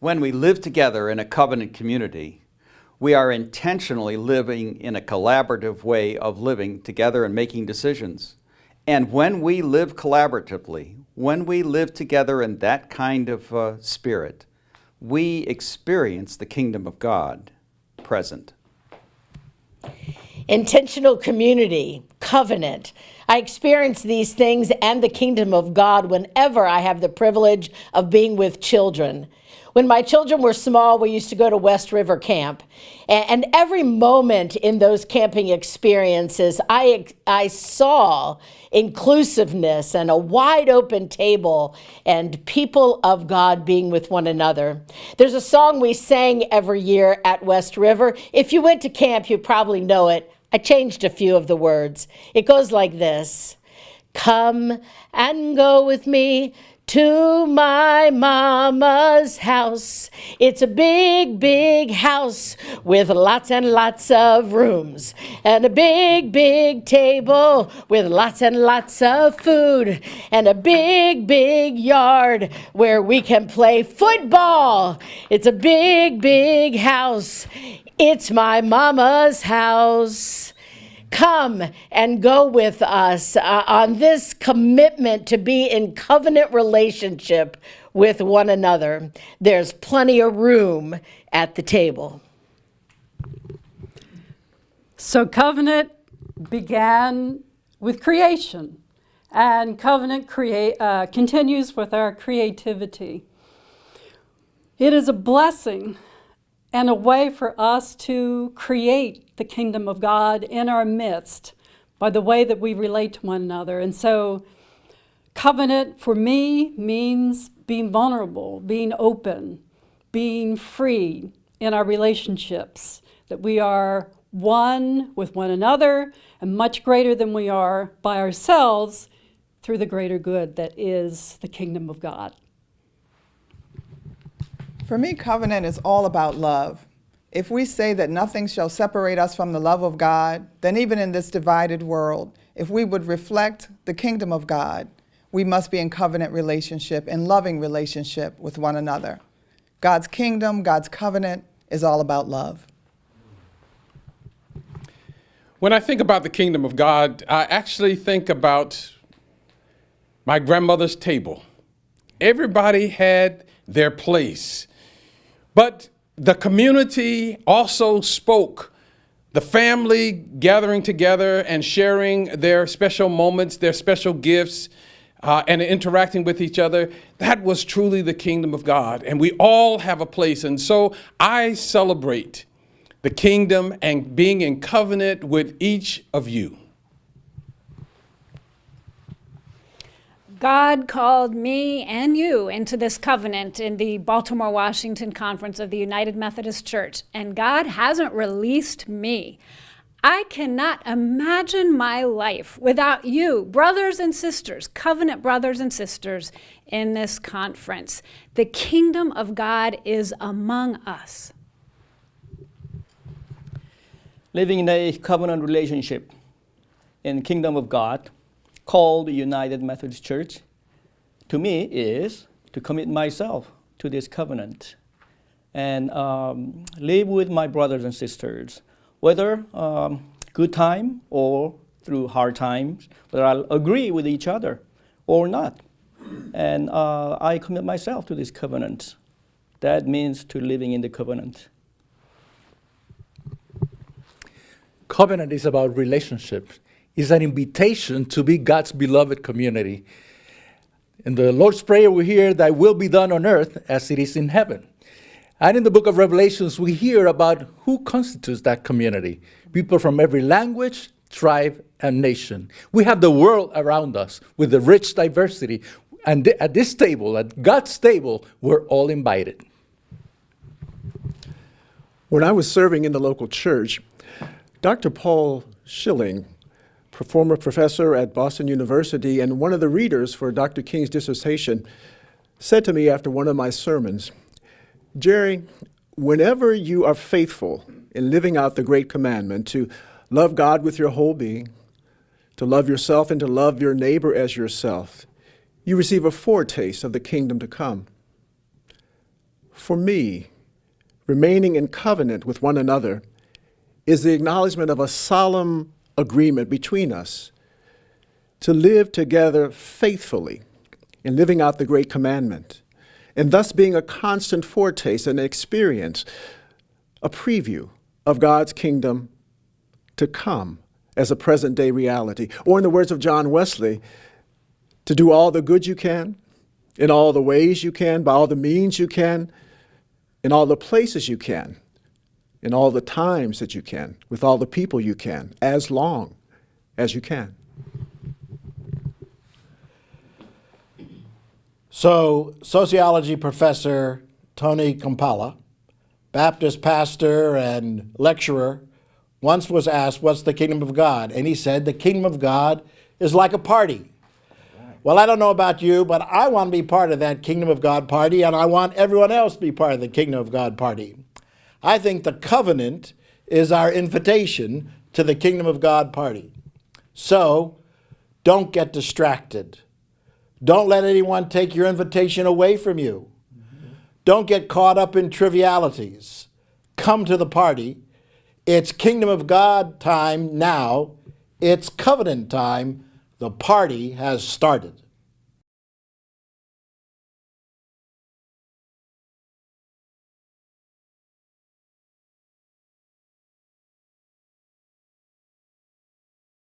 When we live together in a covenant community, we are intentionally living in a collaborative way of living together and making decisions. And when we live collaboratively, when we live together in that kind of spirit, we experience the kingdom of God present. Intentional community, covenant. I experience these things and the kingdom of God whenever I have the privilege of being with children. When my children were small, we used to go to West River Camp. And every moment in those camping experiences, I saw inclusiveness and a wide open table and people of God being with one another. There's a song we sang every year at West River. If you went to camp, you probably know it. I changed a few of the words. It goes like this. Come and go with me to my mama's house. It's a big, big house with lots and lots of rooms and a big, big table with lots and lots of food and a big, big yard where we can play football. It's a big, big house. It's my mama's house. Come and go with us on this commitment to be in covenant relationship with one another. There's plenty of room at the table. So covenant began with creation, and covenant continues with our creativity. It is a blessing and a way for us to create the kingdom of God in our midst by the way that we relate to one another. And so covenant for me means being vulnerable, being open, being free in our relationships, that we are one with one another and much greater than we are by ourselves through the greater good that is the kingdom of God. For me, covenant is all about love. If we say that nothing shall separate us from the love of God, then even in this divided world, if we would reflect the kingdom of God, we must be in covenant relationship and loving relationship with one another. God's kingdom, God's covenant is all about love. When I think about the kingdom of God, I actually think about my grandmother's table. Everybody had their place. But the community also spoke. The family gathering together and sharing their special moments, their special gifts, and interacting with each other. That was truly the kingdom of God. And we all have a place. And so I celebrate the kingdom and being in covenant with each of you. God called me and you into this covenant in the Baltimore, Washington Conference of the United Methodist Church, and God hasn't released me. I cannot imagine my life without you, brothers and sisters, covenant brothers and sisters in this conference. The kingdom of God is among us. Living in a covenant relationship in the kingdom of God, called the United Methodist Church, to me is to commit myself to this covenant and live with my brothers and sisters, whether good time or through hard times, whether I'll agree with each other or not. And I commit myself to this covenant. That means to living in the covenant. Covenant is about relationships. It's an invitation to be God's beloved community. In the Lord's Prayer, we hear, "Thy will be done on earth as it is in heaven." And in the book of Revelations, we hear about who constitutes that community. People from every language, tribe, and nation. We have the world around us with the rich diversity. And at this table, at God's table, we're all invited. When I was serving in the local church, Dr. Paul Schilling, former professor at Boston University and one of the readers for Dr. King's dissertation, said to me after one of my sermons, "Jerry, whenever you are faithful in living out the great commandment to love God with your whole being, to love yourself and to love your neighbor as yourself, you receive a foretaste of the kingdom to come." For me, remaining in covenant with one another is the acknowledgement of a solemn agreement between us to live together faithfully in living out the great commandment, and thus being a constant foretaste and experience, a preview of God's kingdom to come as a present-day reality. Or in the words of John Wesley, to do all the good you can, in all the ways you can, by all the means you can, in all the places you can, in all the times that you can, with all the people you can, as long as you can. So, sociology professor Tony Kampala, Baptist pastor and lecturer, once was asked, what's the kingdom of God? And he said, the kingdom of God is like a party. Well, I don't know about you, but I want to be part of that kingdom of God party, and I want everyone else to be part of the kingdom of God party. I think the covenant is our invitation to the kingdom of God party. So, don't get distracted. Don't let anyone take your invitation away from you. Don't get caught up in trivialities. Come to the party. It's kingdom of God time now. It's covenant time. The party has started.